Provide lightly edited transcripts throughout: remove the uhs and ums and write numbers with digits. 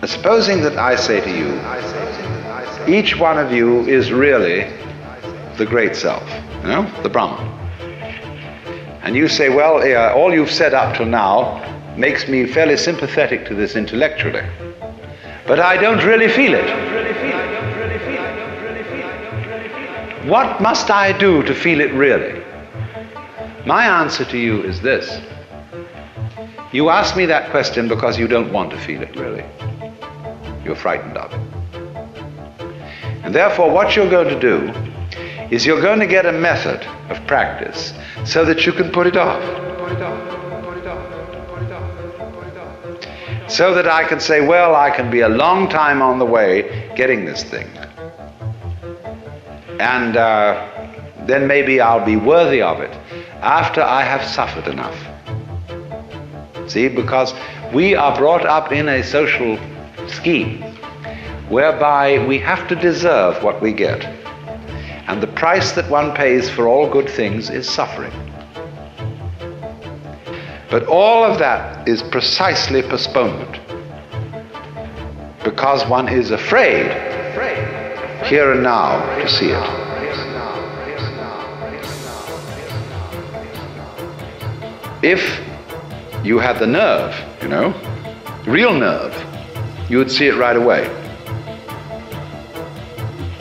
Supposing that I say to you, each one of you is really the great self, you know, the Brahman. And you say, well, all you've said up till now makes me fairly sympathetic to this intellectually, but I don't really feel it. What must I do to feel it really? My answer to you is this. You ask me that question because you don't want to feel it really. You're frightened of it. And therefore what you're going to do is you're going to get a method of practice so that you can put it off. So that I can say, well, I can be a long time on the way getting this thing. And then maybe I'll be worthy of it after I have suffered enough. See, because we are brought up in a social scheme whereby we have to deserve what we get. And the price that one pays for all good things is suffering. But all of that is precisely postponement, because one is afraid here and now to see it. If you had the nerve, you know, real nerve, you would see it right away.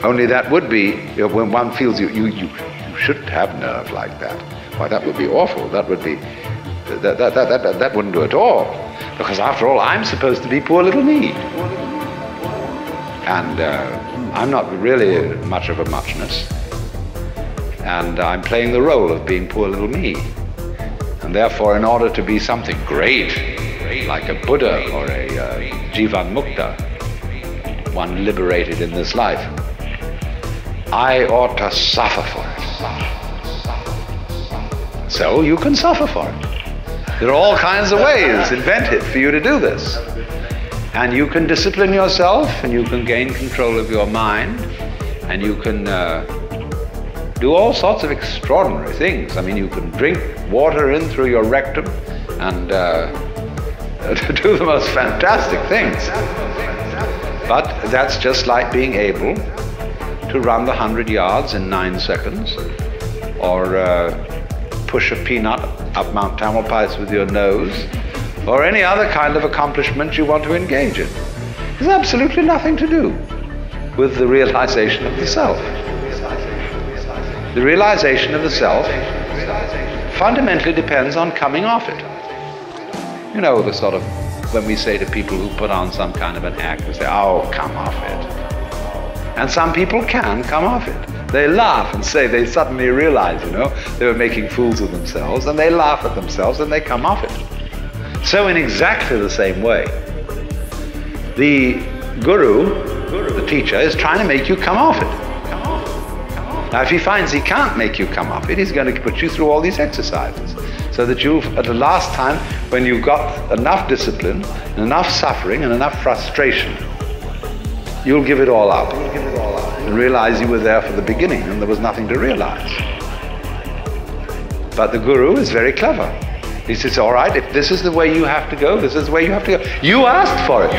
Only that would be, when one feels you shouldn't have nerve like that. Why, that would be awful. That would be, that wouldn't do at all. Because after all, I'm supposed to be poor little me. And I'm not really much of a muchness. And I'm playing the role of being poor little me. And therefore, in order to be something great, like a Buddha or a Jivan Mukta, one liberated in this life, I ought to suffer for it. So you can suffer for it. There are all kinds of ways invented for you to do this. And you can discipline yourself, and you can gain control of your mind, and you can do all sorts of extraordinary things. I mean, you can drink water in through your rectum and do the most fantastic things. But that's just like being able to run the 100 yards in 9 seconds, or push a peanut up Mount Tamalpais with your nose, or any other kind of accomplishment you want to engage in. There's absolutely nothing to do with the realization of the self. The realization of the self fundamentally depends on coming off it. You know, the sort of, when we say to people who put on some kind of an act, we say, oh, come off it. And some people can come off it. They laugh and say, they suddenly realize, you know, they were making fools of themselves, and they laugh at themselves and they come off it. So in exactly the same way, the guru, the teacher, is trying to make you come off it. Now, if he finds he can't make you come off it, he's going to put you through all these exercises, so that you, at the last time, when you've got enough discipline, and enough suffering, and enough frustration, you'll give it all up and realize you were there for the beginning and there was nothing to realize. But the guru is very clever. He says, all right, if this is the way you have to go, this is the way you have to go. You asked for it.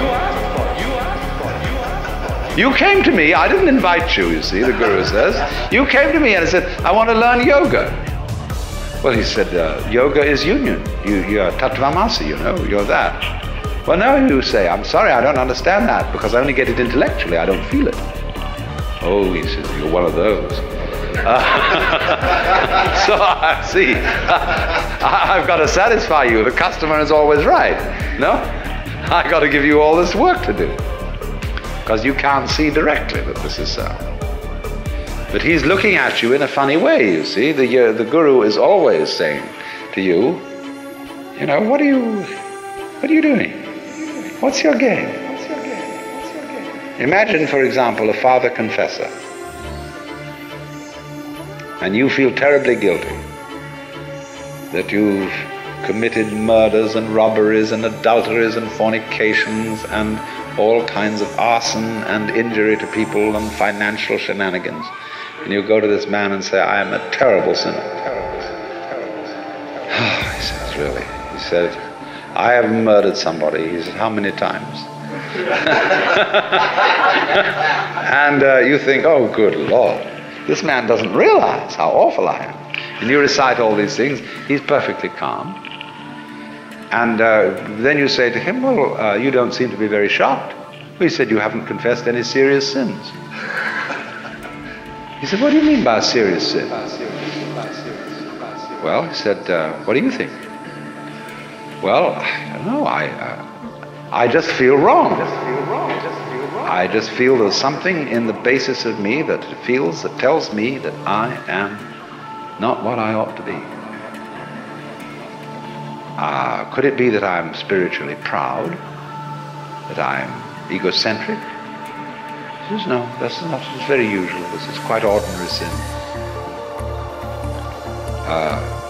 You came to me, I didn't invite you, you see, the guru says. You came to me and said, I want to learn yoga. Well, he said, yoga is union. You're tattvamasi, you know, you're that. Well, no, you say, I'm sorry, I don't understand that, because I only get it intellectually, I don't feel it. Oh, he says, you're one of those. So I see, I've got to satisfy you. The customer is always right. No? I've got to give you all this work to do, because you can't see directly that this is so. But he's looking at you in a funny way, you see. The guru is always saying to you, you know, what are you doing? What's your game? Imagine, for example, a father confessor, and you feel terribly guilty that you've committed murders and robberies and adulteries and fornications and all kinds of arson and injury to people and financial shenanigans. And you go to this man and say, I am a terrible sinner. He says, really? He said, I have murdered somebody. He said, how many times? And you think, oh, good Lord, this man doesn't realize how awful I am. And you recite all these things. He's perfectly calm. And then you say to him, well, you don't seem to be very shocked. Well, he said, you haven't confessed any serious sins. He said, what do you mean by a serious sin? Well, he said, what do you think? Well, I don't know. I just feel wrong. I just feel there's something in the basis of me that tells me that I am not what I ought to be. Could it be that I'm spiritually proud? That I'm egocentric? He says, no, that's not. It's very usual. This is quite ordinary sin.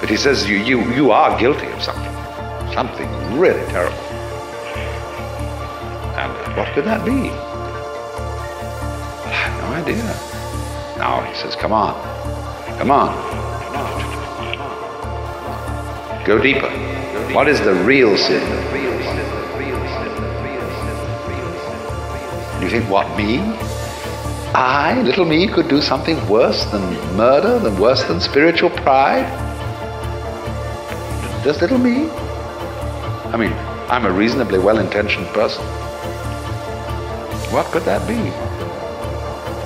But he says, you are guilty of something really terrible. And what could that be? Well, I have no idea. Now he says, come on. Go deeper. What is the real sin? You think, what, me? I, little me, could do something worse than murder, worse than spiritual pride? Just little me? I mean, I'm a reasonably well-intentioned person. What could that be?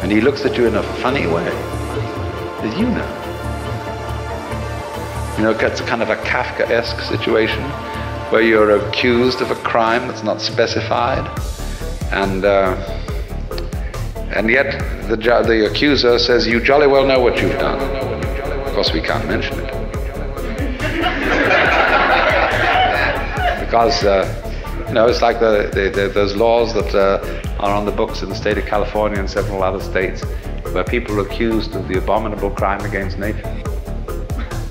And he looks at you in a funny way. Did you know? You know, it's kind of a Kafkaesque situation where you're accused of a crime that's not specified, and yet the accuser says, you jolly well know what you've done. Of course, we can't mention it. Because, you know, it's like those laws that are on the books in the state of California and several other states where people are accused of the abominable crime against nature.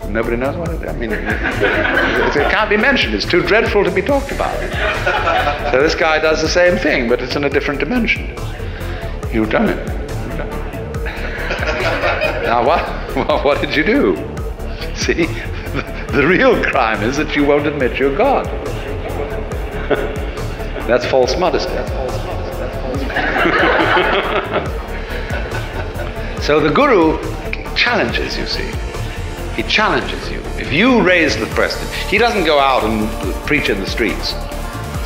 Nobody knows what it is. I mean, it can't be mentioned. It's too dreadful to be talked about. So this guy does the same thing, but it's in a different dimension. You've done it. Now what did you do? See, the real crime is that you won't admit you're God. That's false modesty. So the Guru challenges, you see. He challenges you. If you raise the question, he doesn't go out and preach in the streets.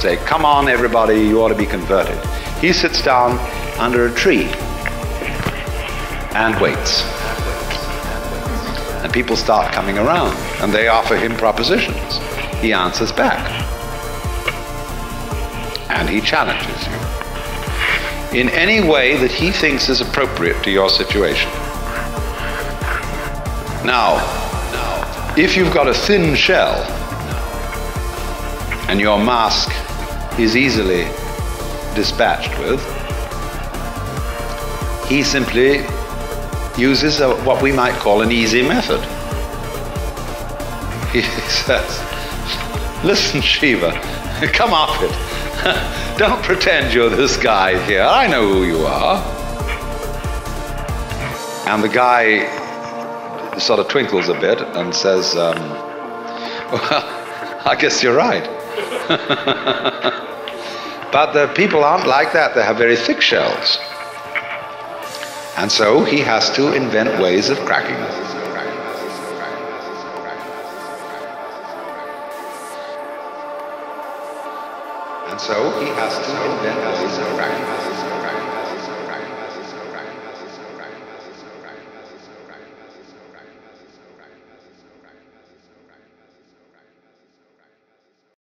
Say, come on everybody, you ought to be converted. He sits down under a tree and waits. And people start coming around and they offer him propositions. He answers back. And he challenges you in any way that he thinks is appropriate to your situation. Now, if you've got a thin shell and your mask is easily dispatched with, he simply uses what we might call an easy method. He says, listen, Shiva, come off it. Don't pretend you're this guy here. I know who you are. And the guy sort of twinkles a bit and says, well, I guess you're right. But the people aren't like that. They have very thick shells. And so he has to invent ways of cracking them. And so he has to invent ways of cracking them.